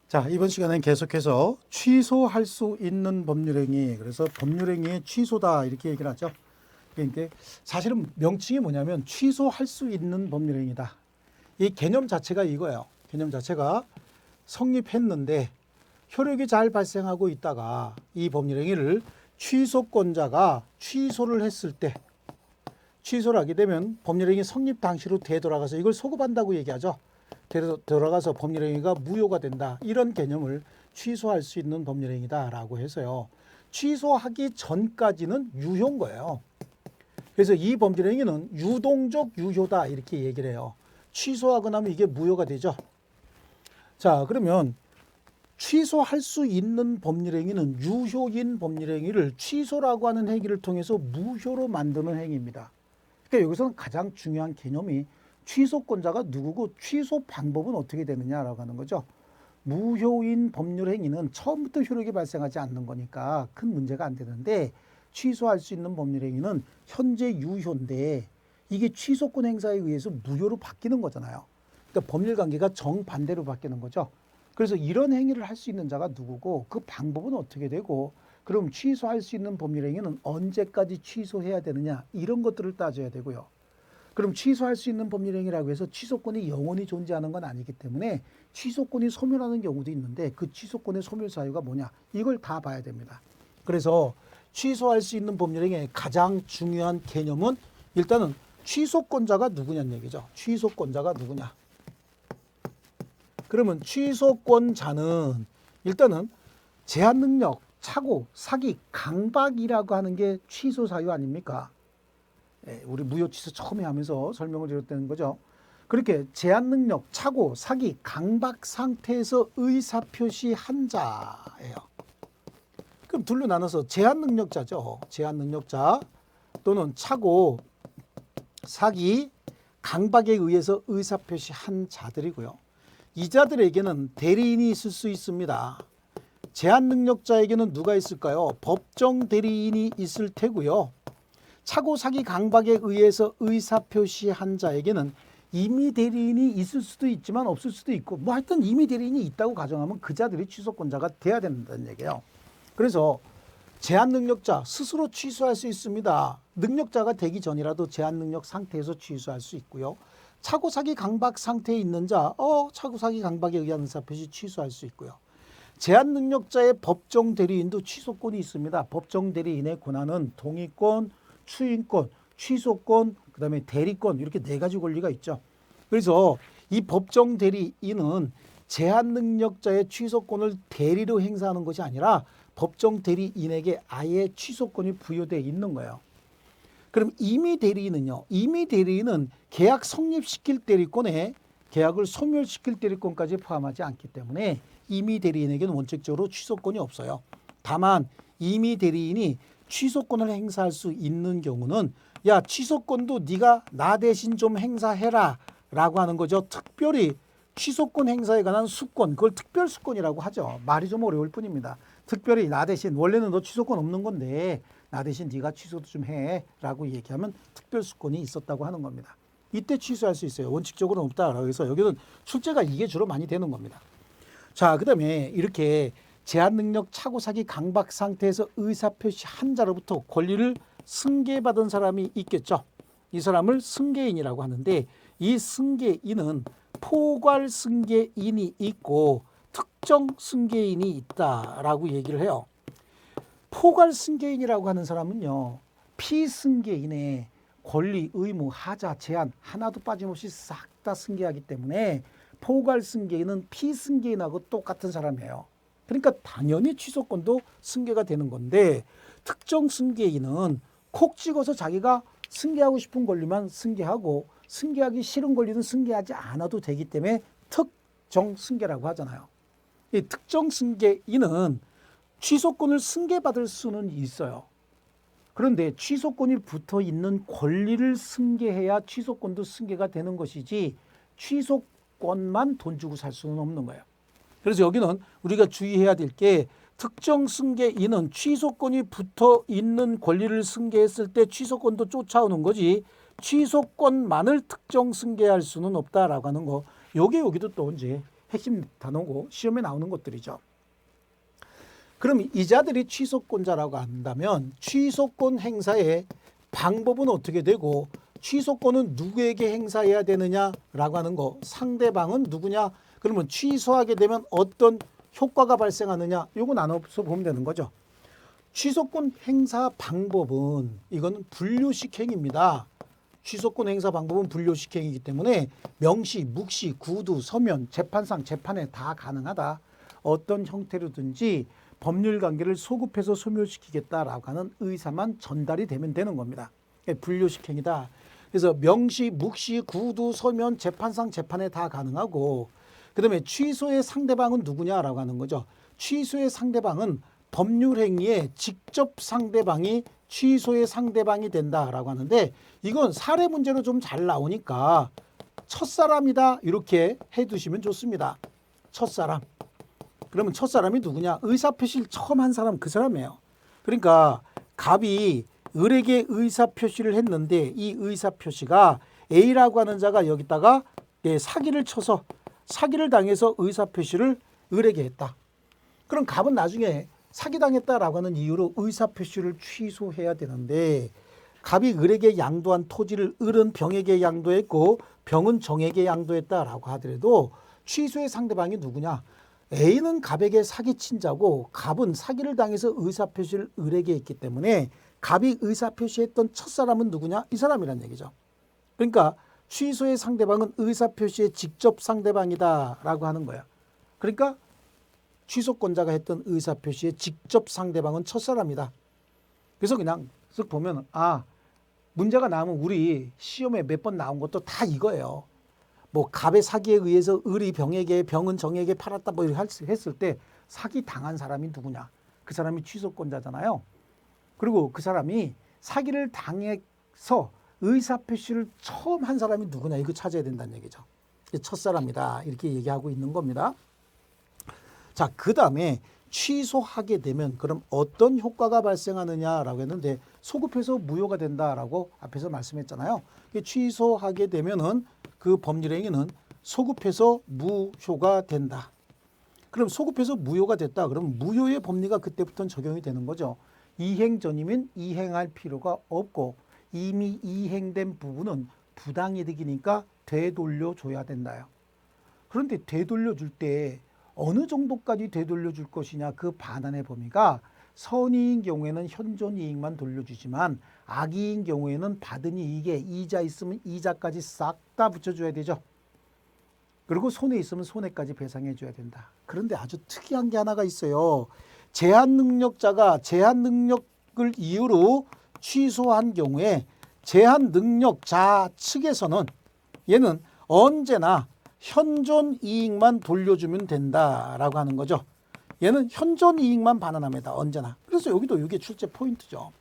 자, 이번 시간엔 계속해서 취소할 수 있는 법률행위, 그래서 법률행위의 취소다 이렇게 얘기를 하죠. 그러니까 사실은 명칭이 뭐냐면 취소할 수 있는 법률행위다. 이 개념 자체가 이거예요. 개념 자체가 성립했는데 효력이 잘 발생하고 있다가 이 법률행위를 취소권자가 취소를 했을 때, 취소를 하게 되면 법률행위 성립 당시로 되돌아가서 이걸 소급한다고 얘기하죠. 들어가서 법률행위가 무효가 된다. 이런 개념을 취소할 수 있는 법률행위다라고 해서요. 취소하기 전까지는 유효인 거예요. 그래서 이 법률행위는 유동적 유효다 이렇게 얘기를 해요. 취소하고 나면 이게 무효가 되죠. 자, 그러면 취소할 수 있는 법률행위는 유효인 법률행위를 취소라고 하는 행위를 통해서 무효로 만드는 행위입니다. 그러니까 여기서는 가장 중요한 개념이 취소권자가 누구고 취소 방법은 어떻게 되느냐라고 하는 거죠. 무효인 법률 행위는 처음부터 효력이 발생하지 않는 거니까 큰 문제가 안 되는데, 취소할 수 있는 법률 행위는 현재 유효인데 이게 취소권 행사에 의해서 무효로 바뀌는 거잖아요. 그러니까 법률 관계가 정반대로 바뀌는 거죠. 그래서 이런 행위를 할 수 있는 자가 누구고 그 방법은 어떻게 되고, 그럼 취소할 수 있는 법률 행위는 언제까지 취소해야 되느냐, 이런 것들을 따져야 되고요. 그럼 취소할 수 있는 법률행위라고 해서 취소권이 영원히 존재하는 건 아니기 때문에 취소권이 소멸하는 경우도 있는데 그 취소권의 소멸 사유가 뭐냐, 이걸 다 봐야 됩니다. 그래서 취소할 수 있는 법률행위의 가장 중요한 개념은 일단은 취소권자가 누구냐는 얘기죠. 취소권자가 누구냐. 그러면 취소권자는 일단은 제한 능력, 착오, 사기, 강박이라고 하는 게 취소 사유 아닙니까? 우리 무효취소 처음에 하면서 설명을 드렸다는 거죠. 그렇게 제한 능력, 착오, 사기, 강박 상태에서 의사표시한 자예요. 그럼 둘로 나눠서 제한 능력자죠. 제한 능력자 또는 착오, 사기, 강박에 의해서 의사표시한 자들이고요. 이 자들에게는 대리인이 있을 수 있습니다. 제한 능력자에게는 누가 있을까요? 법정 대리인이 있을 테고요. 착오, 사기, 강박에 의해서 의사표시한 자에게는 임의 대리인이 있을 수도 있지만 없을 수도 있고, 뭐 하여튼 임의 대리인이 있다고 가정하면 그 자들이 취소권자가 돼야 된다는 얘기예요. 그래서 제한 능력자 스스로 취소할 수 있습니다. 능력자가 되기 전이라도 제한 능력 상태에서 취소할 수 있고요. 착오, 사기, 강박 상태에 있는 자, 착오, 사기, 강박에 의한 의사표시 취소할 수 있고요. 제한 능력자의 법정 대리인도 취소권이 있습니다. 법정 대리인의 권한은 동의권, 추인권, 취소권, 그다음에 대리권, 이렇게 네 가지 권리가 있죠. 그래서 이 법정 대리인은 제한 능력자의 취소권을 대리로 행사하는 것이 아니라 법정 대리인에게 아예 취소권이 부여되어 있는 거예요. 그럼 임의 대리인은요. 임의 대리인은 계약 성립시킬 대리권에 계약을 소멸시킬 대리권까지 포함하지 않기 때문에 임의 대리인에게는 원칙적으로 취소권이 없어요. 다만 임의 대리인이 취소권을 행사할 수 있는 경우는 야, 취소권도 네가 나 대신 좀 행사해라 라고 하는 거죠. 특별히 취소권 행사에 관한 수권, 그걸 특별수권이라고 하죠. 말이 좀 어려울 뿐입니다. 특별히 나 대신, 원래는 너 취소권 없는 건데 나 대신 네가 취소도 좀 해 라고 얘기하면 특별수권이 있었다고 하는 겁니다. 이때 취소할 수 있어요. 원칙적으로는 없다라고 해서 여기는 출제가 이게 주로 많이 되는 겁니다. 자, 그 다음에 이렇게 제한 능력, 착오, 사기, 강박 상태에서 의사표시한 자로부터 권리를 승계받은 사람이 있겠죠. 이 사람을 승계인이라고 하는데, 이 승계인은 포괄 승계인이 있고 특정 승계인이 있다라고 얘기를 해요. 포괄 승계인이라고 하는 사람은요, 피승계인의 권리, 의무, 하자, 제한 하나도 빠짐없이 싹 다 승계하기 때문에 포괄 승계인은 피승계인하고 똑같은 사람이에요. 그러니까 당연히 취소권도 승계가 되는 건데, 특정 승계인은 콕 찍어서 자기가 승계하고 싶은 권리만 승계하고 승계하기 싫은 권리는 승계하지 않아도 되기 때문에 특정 승계라고 하잖아요. 이 특정 승계인은 취소권을 승계받을 수는 있어요. 그런데 취소권이 붙어 있는 권리를 승계해야 취소권도 승계가 되는 것이지 취소권만 돈 주고 살 수는 없는 거예요. 그래서 여기는 우리가 주의해야 될 게, 특정 승계인은 취소권이 붙어 있는 권리를 승계했을 때 취소권도 쫓아오는 거지 취소권만을 특정 승계할 수는 없다라고 하는 거. 요게 여기도 또 이제 핵심 단어고 시험에 나오는 것들이죠. 그럼 이자들이 취소권자라고 한다면 취소권 행사의 방법은 어떻게 되고 취소권은 누구에게 행사해야 되느냐라고 하는 거, 상대방은 누구냐, 그러면 취소하게 되면 어떤 효과가 발생하느냐, 요거 나눠서 보면 되는 거죠. 취소권 행사 방법은 이거는 분류식 행위입니다. 취소권 행사 방법은 분류식 행위이기 때문에 명시, 묵시, 구두, 서면, 재판상 재판에 다 가능하다. 어떤 형태로든지 법률 관계를 소급해서 소멸시키겠다라고 하는 의사만 전달이 되면 되는 겁니다. 분류식 행위다. 그래서 명시, 묵시, 구두, 서면, 재판상 재판에 다 가능하고, 그 다음에 취소의 상대방은 누구냐라고 하는 거죠. 취소의 상대방은 법률 행위의 직접 상대방이 취소의 상대방이 된다라고 하는데, 이건 사례 문제로 좀 잘 나오니까 첫사람이다 이렇게 해두시면 좋습니다. 첫사람. 그러면 첫사람이 누구냐? 의사표시를 처음 한 사람 그 사람이에요. 그러니까 갑이 을에게 의사표시를 했는데 이 의사표시가 A라고 하는 자가 여기다가 사기를 쳐서 사기를 당해서 의사표시를 을에게 했다. 그럼 갑은 나중에 사기당했다라고 하는 이유로 의사표시를 취소해야 되는데, 갑이 을에게 양도한 토지를 을은 병에게 양도했고 병은 정에게 양도했다라고 하더라도 취소의 상대방이 누구냐? A는 갑에게 사기친 자고 갑은 사기를 당해서 의사표시를 을에게 했기 때문에 갑이 의사표시했던 첫사람은 누구냐? 이 사람이란 얘기죠. 그러니까 취소의 상대방은 의사표시의 직접 상대방이다라고 하는 거야. 그러니까 취소권자가 했던 의사표시의 직접 상대방은 첫사람이다. 그래서 그냥 쓱 보면 문제가 나오면 우리 시험에 몇 번 나온 것도 다 이거예요. 뭐 갑의 사기에 의해서 을이 병에게 병은 정에게 팔았다 뭐 이렇게 했을 때 사기 당한 사람이 누구냐? 그 사람이 취소권자잖아요. 그리고 그 사람이 사기를 당해서 의사표시를 처음 한 사람이 누구냐? 이거 찾아야 된다는 얘기죠. 첫사람이다 이렇게 얘기하고 있는 겁니다. 자, 그 다음에 취소하게 되면 그럼 어떤 효과가 발생하느냐라고 했는데 소급해서 무효가 된다라고 앞에서 말씀했잖아요. 취소하게 되면은 그 법률행위는 소급해서 무효가 된다. 그럼 소급해서 무효가 됐다. 그럼 무효의 법리가 그때부터는 적용이 되는 거죠. 이행 전이면 이행할 필요가 없고 이미 이행된 부분은 부당이득이니까 되돌려줘야 된다요. 그런데 되돌려줄 때 어느 정도까지 되돌려줄 것이냐, 그 반환의 범위가 선이익인 경우에는 현존 이익만 돌려주지만 악이익인 경우에는 받은 이익에 이자 있으면 이자까지 싹 다 붙여줘야 되죠. 그리고 손해 있으면 손해까지 배상해 줘야 된다. 그런데 아주 특이한 게 하나가 있어요. 제한 능력자가 제한 능력을 이유로 취소한 경우에 제한 능력자 측에서는 얘는 언제나 현존 이익만 돌려주면 된다라고 하는 거죠. 얘는 현존 이익만 반환합니다. 언제나. 그래서 여기도 이게 출제 포인트죠.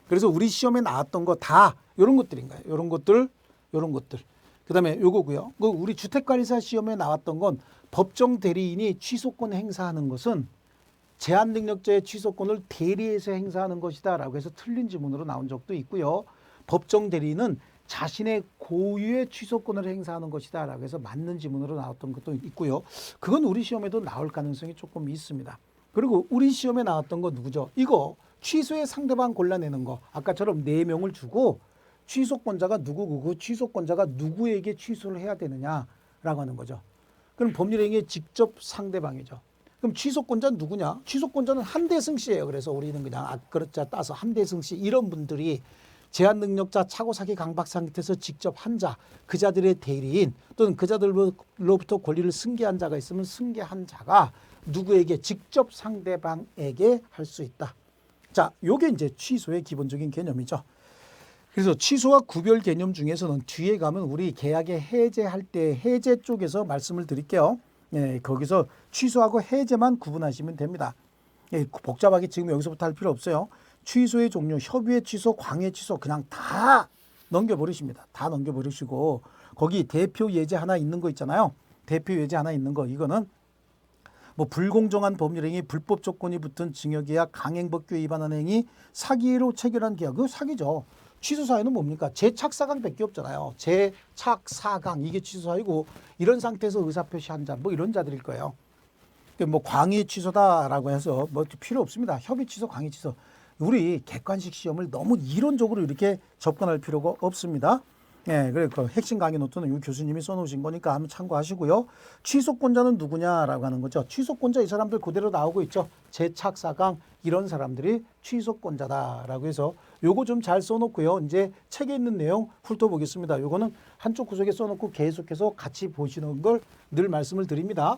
그래서 우리 시험에 나왔던 거 다 이런 것들인 거예요. 이런 것들, 이런 것들. 그 다음에 요거고요. 우리 주택관리사 시험에 나왔던 건 법정 대리인이 취소권 행사하는 것은 제한 능력자의 취소권을 대리해서 행사하는 것이다 라고 해서 틀린 지문으로 나온 적도 있고요. 법정 대리인은 자신의 고유의 취소권을 행사하는 것이다 라고 해서 맞는 지문으로 나왔던 것도 있고요. 그건 우리 시험에도 나올 가능성이 조금 있습니다. 그리고 우리 시험에 나왔던 거 누구죠? 이거 취소의 상대방 골라내는 거. 아까처럼 4명을 주고 취소권자가 누구고 취소권자가 누구에게 취소를 해야 되느냐라고 하는 거죠. 그럼 법률행위의 직접 상대방이죠. 그럼 취소권자는 누구냐? 취소권자는 한대승 씨예요. 그래서 우리는 그냥 앞그릇자 따서 한대승 씨 이런 분들이 제한 능력자 차고 사기 강박 상태에서 직접 한 자, 그 자들의 대리인 또는 그 자들로부터 권리를 승계한 자가 있으면 승계한 자가 누구에게 직접 상대방에게 할 수 있다. 자, 요게 이제 취소의 기본적인 개념이죠. 그래서 취소와 구별 개념 중에서는 뒤에 가면 우리 계약의 해제할 때 해제 쪽에서 말씀을 드릴게요. 예, 거기서 취소하고 해제만 구분하시면 됩니다. 예, 복잡하게 지금 여기서부터 할 필요 없어요. 취소의 종류, 협의의 취소, 광의 취소 그냥 다 넘겨버리십니다. 다 넘겨버리시고 거기 대표 예제 하나 있는 거 있잖아요. 대표 예제 하나 있는 거 이거는 뭐 불공정한 법률행위, 불법 조건이 붙은 징역계약, 강행법규에 위반한 행위, 사기로 체결한 계약, 그거 사기죠. 취소사유는 뭡니까? 재착사강밖에 없잖아요. 재착사강 이게 취소사유고 이런 상태에서 의사표시한 자 뭐 이런 자들일 거예요. 뭐 광의 취소다라고 해서 뭐 필요 없습니다. 협의 취소, 광의 취소. 우리 객관식 시험을 너무 이론적으로 이렇게 접근할 필요가 없습니다. 예, 그래 그 핵심 강의 노트는 이 교수님이 써놓으신 거니까 한번 참고하시고요. 취소권자는 누구냐라고 하는 거죠. 취소권자 이 사람들 그대로 나오고 있죠. 재착사강 이런 사람들이 취소권자다라고 해서 요거 좀 잘 써놓고요. 이제 책에 있는 내용 훑어보겠습니다. 요거는 한쪽 구석에 써놓고 계속해서 같이 보시는 걸 늘 말씀을 드립니다.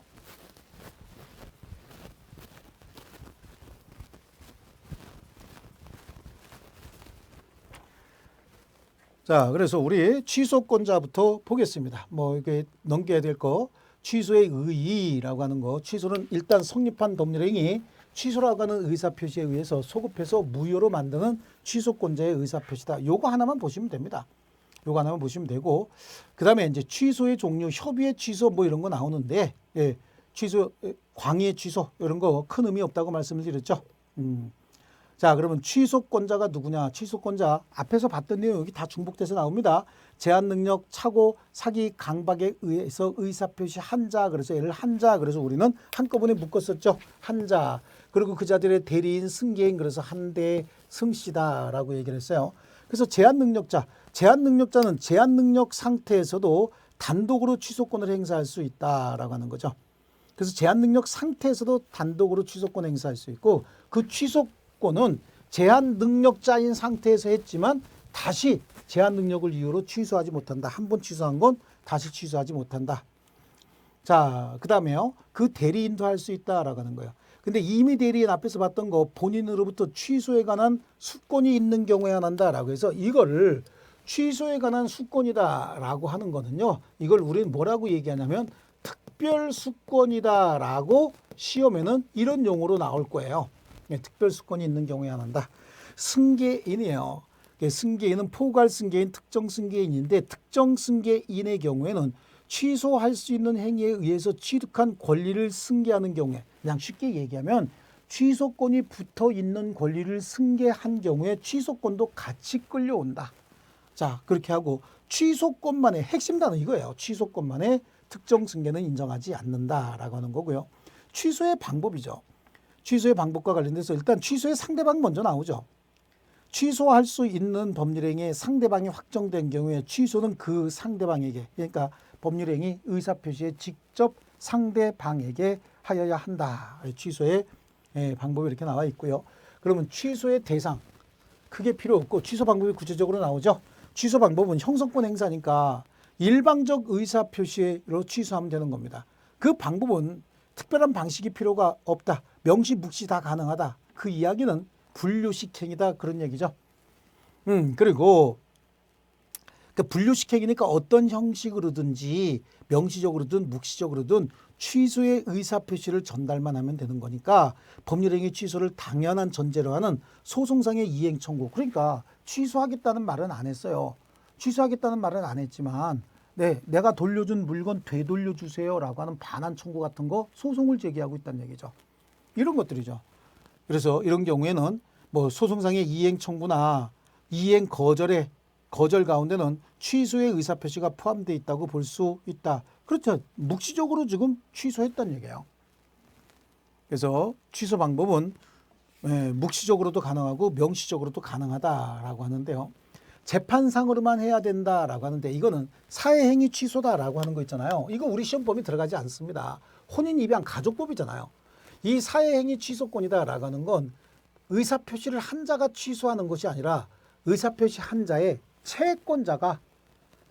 자, 그래서 우리 취소권자부터 보겠습니다. 뭐 이게 넘겨야 될 거, 취소의 의의라고 하는 거. 취소는 일단 성립한 법률행위, 취소라고 하는 의사표시에 의해서 소급해서 무효로 만드는 취소권자의 의사표시다. 요거 하나만 보시면 됩니다. 요거 하나만 보시면 되고, 그 다음에 이제 취소의 종류, 협의의 취소 뭐 이런 거 나오는데, 예, 취소, 광의의 취소 이런 거 큰 의미 없다고 말씀을 드렸죠. 자, 그러면 취소권자가 누구냐? 취소권자 앞에서 봤던 내용 여기 다 중복돼서 나옵니다. 제한 능력, 착오, 사기, 강박에 의해서 의사표시 한 자. 그래서 얘를 한 자. 그래서 우리는 한꺼번에 묶었었죠. 한 자. 그리고 그 자들의 대리인, 승계인. 그래서 한대 승씨다라고 얘기를 했어요. 그래서 제한 능력자. 제한 능력자는 제한 능력 상태에서도 단독으로 취소권을 행사할 수 있다라고 하는 거죠. 그래서 제한 능력 상태에서도 단독으로 취소권 행사할 수 있고 그 취소권은 제한 능력자인 상태에서 했지만 다시 제한 능력을 이유로 취소하지 못한다. 한 번 취소한 건 다시 취소하지 못한다. 자, 그 다음에요. 그 대리인도 할 수 있다라고 하는 거예요. 근데 이미 대리인 앞에서 봤던 거 본인으로부터 취소에 관한 수권이 있는 경우에 한다라고 해서 이거를 취소에 관한 수권이다라고 하는 거는요. 이걸 우리는 뭐라고 얘기하냐면 특별 수권이다라고 시험에는 이런 용어로 나올 거예요. 특별 수권이 있는 경우에 한다. 승계인이에요. 승계인은 포괄 승계인, 특정 승계인인데 특정 승계인의 경우에는 취소할 수 있는 행위에 의해서 취득한 권리를 승계하는 경우에 그냥 쉽게 얘기하면 취소권이 붙어 있는 권리를 승계한 경우에 취소권도 같이 끌려온다. 자, 그렇게 하고 취소권만의 핵심 단어 이거예요. 취소권만의 특정 승계는 인정하지 않는다라고 하는 거고요. 취소의 방법이죠. 취소의 방법과 관련돼서 일단 취소의 상대방 먼저 나오죠. 취소할 수 있는 법률행위에 상대방이 확정된 경우에 취소는 그 상대방에게 그러니까 법률행위 의사표시에 직접 상대방에게 하여야 한다. 취소의 방법이 이렇게 나와 있고요. 그러면 취소의 대상 크게 필요 없고 취소 방법이 구체적으로 나오죠. 취소 방법은 형성권 행사니까 일방적 의사표시로 취소하면 되는 겁니다. 그 방법은 특별한 방식이 필요가 없다. 명시, 묵시 다 가능하다. 그 이야기는 분류식행이다. 그런 얘기죠. 그리고 그 분류식행이니까 어떤 형식으로든지 명시적으로든 묵시적으로든 취소의 의사표시를 전달만 하면 되는 거니까 법률행위 취소를 당연한 전제로 하는 소송상의 이행 청구. 그러니까 취소하겠다는 말은 안 했어요. 취소하겠다는 말은 안 했지만 네, 내가 돌려준 물건 되돌려주세요라고 하는 반환 청구 같은 거 소송을 제기하고 있다는 얘기죠. 이런 것들이죠. 그래서 이런 경우에는 뭐 소송상의 이행 청구나 이행 거절 가운데는 취소의 의사표시가 포함되어 있다고 볼 수 있다. 그렇죠. 묵시적으로 지금 취소했다는 얘기예요. 그래서 취소 방법은 묵시적으로도 가능하고 명시적으로도 가능하다라고 하는데요. 재판상으로만 해야 된다라고 하는데 이거는 사회행위 취소다라고 하는 거 있잖아요. 이거 우리 시험 범위 들어가지 않습니다. 혼인, 입양, 가족법이잖아요. 이 사회행위 취소권이다라고 하는 건 의사표시를 한 자가 취소하는 것이 아니라 의사표시 한 자의 채권자가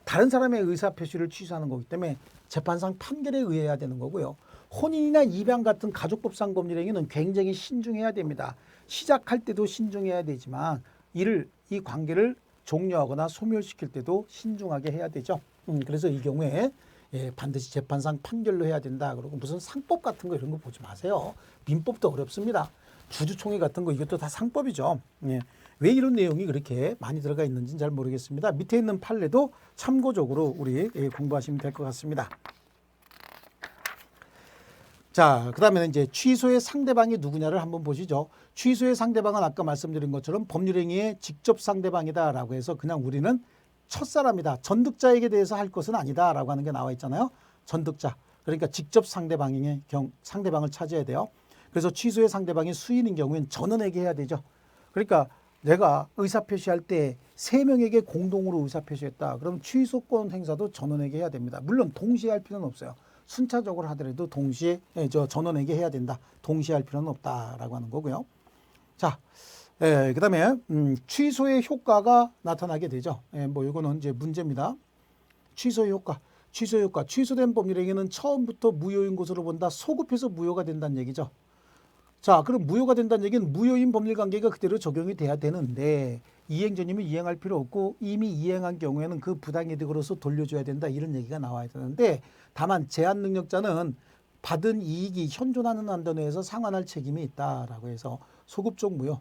다른 사람의 의사표시를 취소하는 거기 때문에 재판상 판결에 의해야 되는 거고요. 혼인이나 입양 같은 가족법상 법률행위는 굉장히 신중해야 됩니다. 시작할 때도 신중해야 되지만 이 관계를 종료하거나 소멸시킬 때도 신중하게 해야 되죠. 그래서 이 경우에 반드시 재판상 판결로 해야 된다. 그리고 무슨 상법 같은 거 이런 거 보지 마세요. 민법도 어렵습니다. 주주총회 같은 거 이것도 다 상법이죠. 왜 이런 내용이 그렇게 많이 들어가 있는지는 잘 모르겠습니다. 밑에 있는 판례도 참고적으로 우리 공부하시면 될 것 같습니다. 자, 그다음에는 이제 취소의 상대방이 누구냐를 한번 보시죠. 취소의 상대방은 아까 말씀드린 것처럼 법률행위의 직접 상대방이다라고 해서 그냥 우리는 첫사람이다. 전득자에게 대해서 할 것은 아니다라고 하는 게 나와 있잖아요. 전득자. 그러니까 직접 상대방을 찾아야 돼요. 그래서 취소의 상대방이 수인인 경우에는 전원에게 해야 되죠. 그러니까 내가 의사표시할 때 3명에게 공동으로 의사표시했다. 그럼 취소권 행사도 전원에게 해야 됩니다. 물론 동시에 할 필요는 없어요. 순차적으로 하더라도 동시에 전원에게 해야 된다. 동시에 할 필요는 없다라고 하는 거고요. 자, 그다음에 취소의 효과가 나타나게 되죠. 뭐 이거는 이제 문제입니다. 취소의 효과. 취소된 법률행위는 처음부터 무효인 것으로 본다. 소급해서 무효가 된다는 얘기죠. 자, 그럼 무효가 된다는 얘기는 무효인 법률관계가 그대로 적용이 돼야 되는데 이행 전이면 이행할 필요 없고 이미 이행한 경우에는 그 부당이득으로서 돌려줘야 된다. 이런 얘기가 나와야 되는데 다만 제한 능력자는 받은 이익이 현존하는 한도 내에서 상환할 책임이 있다라고 해서 소급적 무효.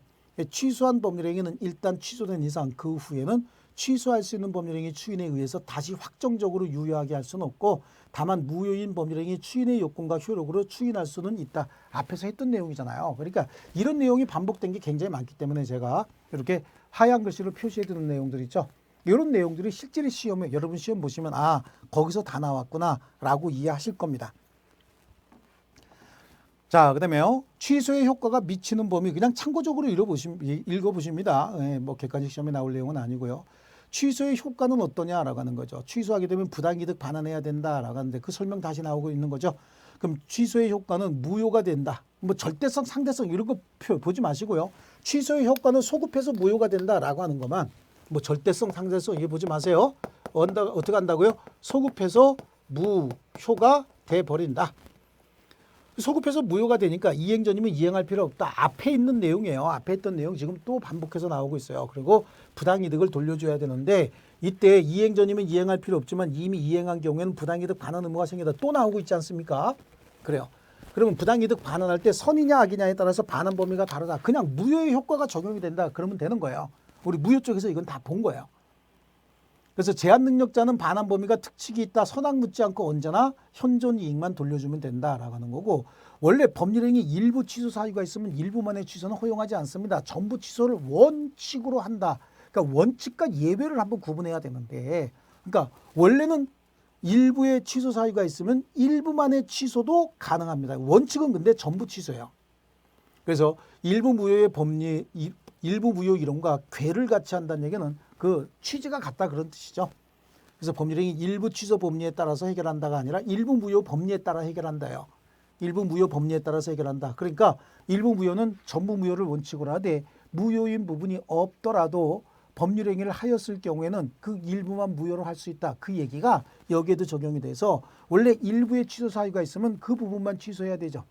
취소한 법률행위는 일단 취소된 이상 그 후에는 취소할 수 있는 법률행위 추인에 의해서 다시 확정적으로 유효하게 할 수는 없고 다만 무효인 법률행위 추인의 요건과 효력으로 추인할 수는 있다. 앞에서 했던 내용이잖아요. 그러니까 이런 내용이 반복된 게 굉장히 많기 때문에 제가 이렇게 하얀 글씨로 표시해 두는 내용들 있죠. 이런 내용들이 실제로 시험에 여러분 시험 보시면 아 거기서 다 나왔구나 라고 이해하실 겁니다. 자, 그다음에요. 취소의 효과가 미치는 범위 그냥 참고적으로 읽어보십니다. 뭐 객관식 시험에 나올 내용은 아니고요. 취소의 효과는 어떠냐라고 하는 거죠. 취소하게 되면 부당이득 반환해야 된다라고 하는데 그 설명 다시 나오고 있는 거죠. 그럼 취소의 효과는 무효가 된다. 뭐 절대성, 상대성 이런 거 보지 마시고요. 취소의 효과는 소급해서 무효가 된다라고 하는 것만 뭐 절대성, 상대성 이게 보지 마세요. 어떻게 한다고요? 소급해서 무효가 돼버린다. 소급해서 무효가 되니까 이행 전이면 이행할 필요 없다. 앞에 있는 내용이에요. 앞에 있던 내용 지금 또 반복해서 나오고 있어요. 그리고 부당이득을 돌려줘야 되는데 이때 이행 전이면 이행할 필요 없지만 이미 이행한 경우에는 부당이득 반환 의무가 생기다. 또 나오고 있지 않습니까? 그래요. 그러면 부당이득 반환할 때 선이냐 악이냐에 따라서 반환 범위가 다르다. 그냥 무효의 효과가 적용이 된다. 그러면 되는 거예요. 우리 무효 쪽에서 이건 다 본 거예요. 그래서 제한 능력자는 반환 범위가 특칙이 있다. 선악 묻지 않고 언제나 현존 이익만 돌려주면 된다라고 하는 거고 원래 법률행위 일부 취소 사유가 있으면 일부만의 취소는 허용하지 않습니다. 전부 취소를 원칙으로 한다. 그러니까 원칙과 예외를 한번 구분해야 되는데 그러니까 원래는 일부의 취소 사유가 있으면 일부만의 취소도 가능합니다. 원칙은 근데 전부 취소예요. 그래서 일부 무효의 일부 무효 이론과 괴를 같이 한다는 얘기는 그 취지가 같다 그런 뜻이죠. 그래서 법률행위 일부 취소 법리에 따라서 해결한다가 아니라 일부 무효 법리에 따라 해결한다요. 일부 무효 법리에 따라서 해결한다. 그러니까 일부 무효는 전부 무효를 원칙으로 하되 무효인 부분이 없더라도 법률행위를 하였을 경우에는 그 일부만 무효로 할 수 있다. 그 얘기가 여기에도 적용이 돼서 원래 일부의 취소 사유가 있으면 그 부분만 취소해야 되죠.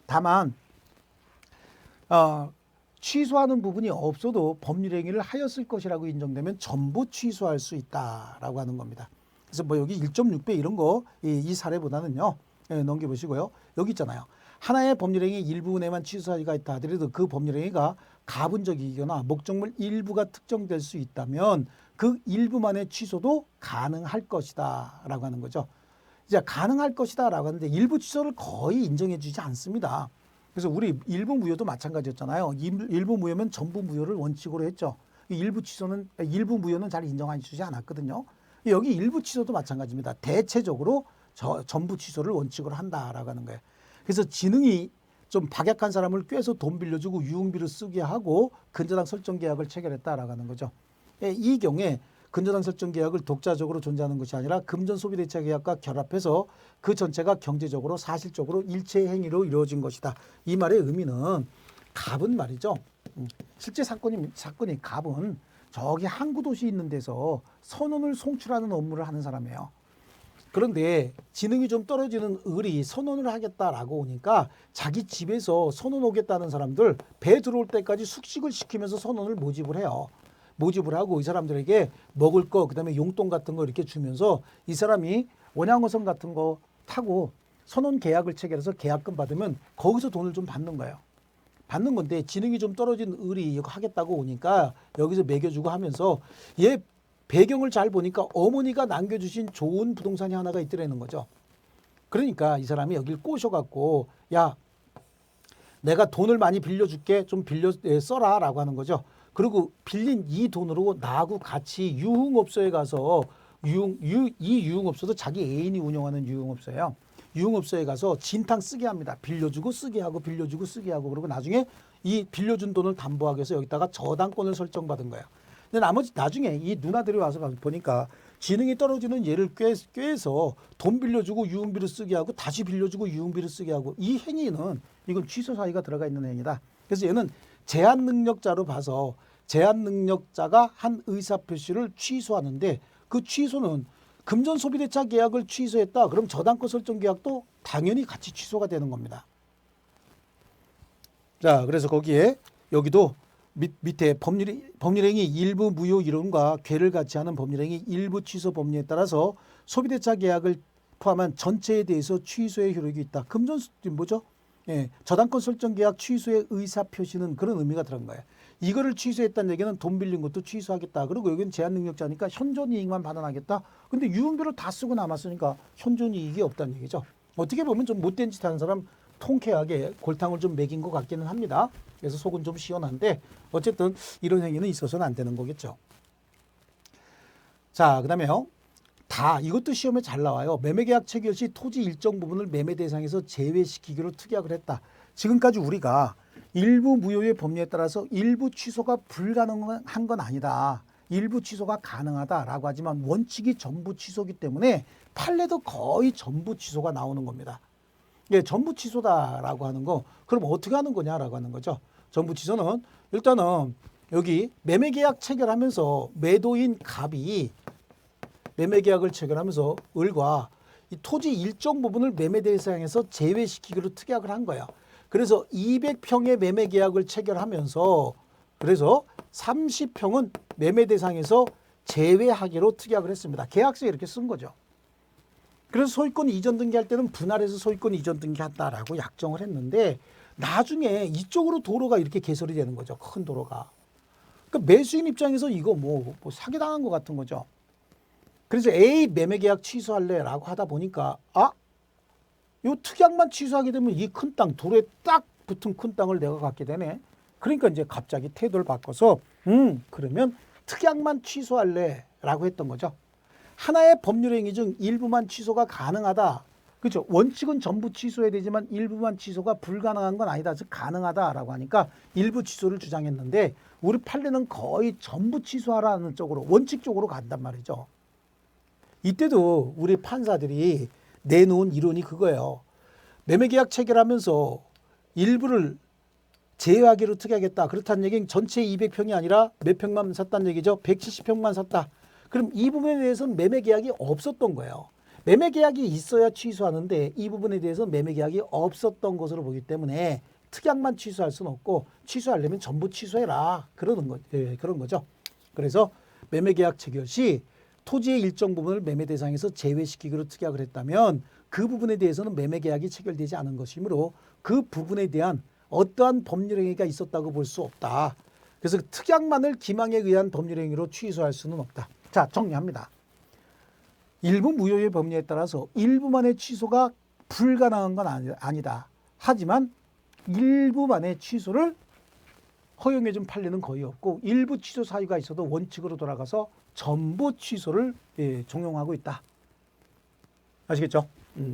다만 취소하는 부분이 없어도 법률행위를 하였을 것이라고 인정되면 전부 취소할 수 있다라고 하는 겁니다. 그래서 뭐 여기 1.6배 이런 거 이 사례보다는요. 넘겨보시고요. 여기 있잖아요. 하나의 법률행위 일부분에만 취소 사유가 있다 하더라도 그 법률행위가 가분적이거나 목적물 일부가 특정될 수 있다면 그 일부만의 취소도 가능할 것이다 라고 하는 거죠. 이제 가능할 것이다 라고 하는데 일부 취소를 거의 인정해 주지 않습니다. 그래서 우리 일부 무효도 마찬가지였잖아요. 일부 무효면 전부 무효를 원칙으로 했죠. 일부 무효는 잘 인정해 주지 않았거든요. 여기 일부 취소도 마찬가지입니다. 대체적으로 전부 취소를 원칙으로 한다라고 하는 거예요. 그래서 지능이 좀 박약한 사람을 꿰서 돈 빌려주고 유흥비를 쓰게 하고 근저당 설정 계약을 체결했다라고 하는 거죠. 이 경우에 근저당 설정 계약을 독자적으로 존재하는 것이 아니라 금전 소비 대체 계약과 결합해서 그 전체가 경제적으로 사실적으로 일체 행위로 이루어진 것이다. 이 말의 의미는 갑은 말이죠. 실제 사건이 갑은 저기 항구 도시 있는 데서 선원을 송출하는 업무를 하는 사람이에요. 그런데 지능이 좀 떨어지는 을이 선원을 하겠다라고 오니까 자기 집에서 선원 오겠다는 사람들 배 들어올 때까지 숙식을 시키면서 선원을 모집을 해요. 모집을 하고 이 사람들에게 먹을 거 그다음에 용돈 같은 거 이렇게 주면서 이 사람이 원양어선 같은 거 타고 선원 계약을 체결해서 계약금 받으면 거기서 돈을 좀 받는 거예요. 받는 건데 지능이 좀 떨어진 을이 이거 하겠다고 오니까 여기서 먹여주고 하면서 얘 배경을 잘 보니까 어머니가 남겨주신 좋은 부동산이 하나가 있더라는 거죠. 그러니까 이 사람이 여길 꼬셔갖고 야 내가 돈을 많이 빌려줄게 좀 빌려 써라 라고 하는 거죠. 그리고 빌린 이 돈으로 나하고 같이 유흥업소에 가서 이 유흥업소도 자기 애인이 운영하는 유흥업소예요. 유흥업소에 가서 진탕 쓰게 합니다. 빌려주고 쓰게 하고 빌려주고 쓰게 하고 그리고 나중에 이 빌려준 돈을 담보하기 위해서 여기다가 저당권을 설정받은 거예요. 근데 나머지 나중에 이 누나들이 와서 보니까 지능이 떨어지는 얘를 꾀해서 돈 빌려주고 유흥비를 쓰게 하고 다시 빌려주고 유흥비를 쓰게 하고 이 행위는 이건 취소 사유가 들어가 있는 행위다. 그래서 얘는 제한 능력자로 봐서 제한 능력자가 한 의사표시를 취소하는데 그 취소는 금전 소비대차 계약을 취소했다. 그럼 저당권 설정 계약도 당연히 같이 취소가 되는 겁니다. 자, 그래서 거기에 여기도 밑에 법률행위 일부 무효 이론과 괴를 같이 하는 법률행위 일부 취소 법률에 따라서 소비대차 계약을 포함한 전체에 대해서 취소의 효력이 있다. 금전 뭐죠? 예, 저당권 설정 계약 취소의 의사 표시는 그런 의미가 들어간 거예요. 이거를 취소했다는 얘기는 돈 빌린 것도 취소하겠다. 그리고 여기는 제한 능력자니까 현존 이익만 반환하겠다. 근데 유흥비를 다 쓰고 남았으니까 현존 이익이 없다는 얘기죠. 어떻게 보면 좀 못된 짓 하는 사람 통쾌하게 골탕을 좀 먹인 것 같기는 합니다. 그래서 속은 좀 시원한데 어쨌든 이런 행위는 있어서는 안 되는 거겠죠. 자, 그다음에요. 이것도 시험에 잘 나와요. 매매계약 체결 시 토지 일정 부분을 매매 대상에서 제외시키기로 특약을 했다. 지금까지 우리가 일부 무효의 법률에 따라서 일부 취소가 불가능한 건 아니다. 일부 취소가 가능하다라고 하지만 원칙이 전부 취소기 때문에 판례도 거의 전부 취소가 나오는 겁니다. 예, 전부 취소다라고 하는 거 그럼 어떻게 하는 거냐라고 하는 거죠. 전부 취소는 일단은 여기 매매계약 체결하면서 매도인 갑이 매매계약을 체결하면서 을과 이 토지 일정 부분을 매매 대상에서 제외시키기로 특약을 한 거예요. 그래서 200평의 매매계약을 체결하면서 그래서 30평은 매매 대상에서 제외하기로 특약을 했습니다. 계약서에 이렇게 쓴 거죠. 그래서 소유권 이전 등기할 때는 분할해서 소유권 이전 등기한다라고 약정을 했는데 나중에 이쪽으로 도로가 이렇게 개설이 되는 거죠. 큰 도로가. 그러니까 매수인 입장에서 이거 뭐 사기당한 것 같은 거죠. 그래서 A 매매계약 취소할래라고 하다 보니까 요 특약만 취소하게 되면 이 큰 땅 도로에 딱 붙은 큰 땅을 내가 갖게 되네. 그러니까 이제 갑자기 태도를 바꿔서 그러면 특약만 취소할래라고 했던 거죠. 하나의 법률행위 중 일부만 취소가 가능하다. 그렇죠. 원칙은 전부 취소해야 되지만 일부만 취소가 불가능한 건 아니다. 즉 가능하다라고 하니까 일부 취소를 주장했는데 우리 판례는 거의 전부 취소하라는 쪽으로 원칙 쪽으로 간단 말이죠. 이때도 우리 판사들이 내놓은 이론이 그거예요. 매매계약 체결하면서 일부를 제외하기로 특약했다. 그렇다는 얘기는 전체 200평이 아니라 몇 평만 샀다는 얘기죠. 170평만 샀다. 그럼 이 부분에 대해서는 매매계약이 없었던 거예요. 매매계약이 있어야 취소하는데 이 부분에 대해서 매매계약이 없었던 것으로 보기 때문에 특약만 취소할 수는 없고 취소하려면 전부 취소해라. 그런 거죠. 그래서 매매계약 체결 시 토지의 일정 부분을 매매 대상에서 제외시키기로 특약을 했다면 그 부분에 대해서는 매매계약이 체결되지 않은 것이므로 그 부분에 대한 어떠한 법률행위가 있었다고 볼 수 없다. 그래서 특약만을 기망에 의한 법률행위로 취소할 수는 없다. 자, 정리합니다. 일부 무효의 법률에 따라서 일부만의 취소가 불가능한 건 아니다. 하지만 일부만의 취소를 허용해 준 판례는 거의 없고 일부 취소 사유가 있어도 원칙으로 돌아가서 전부 취소를 종용하고 있다. 아시겠죠?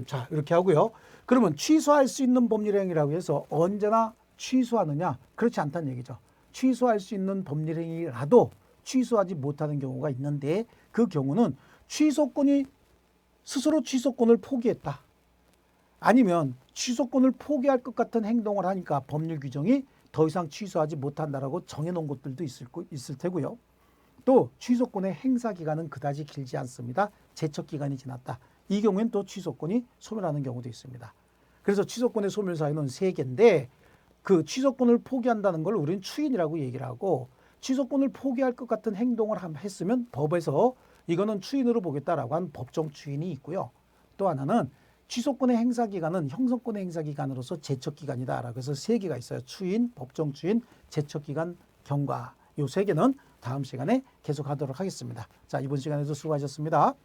자, 이렇게 하고요. 그러면 취소할 수 있는 법률행위라고 해서 언제나 취소하느냐? 그렇지 않다는 얘기죠. 취소할 수 있는 법률행위라도 취소하지 못하는 경우가 있는데 그 경우는 취소권이 스스로 취소권을 포기했다. 아니면 취소권을 포기할 것 같은 행동을 하니까 법률 규정이 더 이상 취소하지 못한다라고 정해놓은 것들도 있을 테고요. 또 취소권의 행사 기간은 그다지 길지 않습니다. 제척 기간이 지났다. 이 경우엔 또 취소권이 소멸하는 경우도 있습니다. 그래서 취소권의 소멸 사유는 3개인데 그 취소권을 포기한다는 걸 우리는 추인이라고 얘기를 하고 취소권을 포기할 것 같은 행동을 했으면 법에서 이거는 추인으로 보겠다라고 한 법정 추인이 있고요. 또 하나는 취소권의 행사 기간은 형성권의 행사 기간으로서 제척 기간이다라고 해서 3개가 있어요. 추인, 법정 추인, 제척 기간, 경과. 이 3개는 다음 시간에 계속하도록 하겠습니다. 자, 이번 시간에도 수고하셨습니다.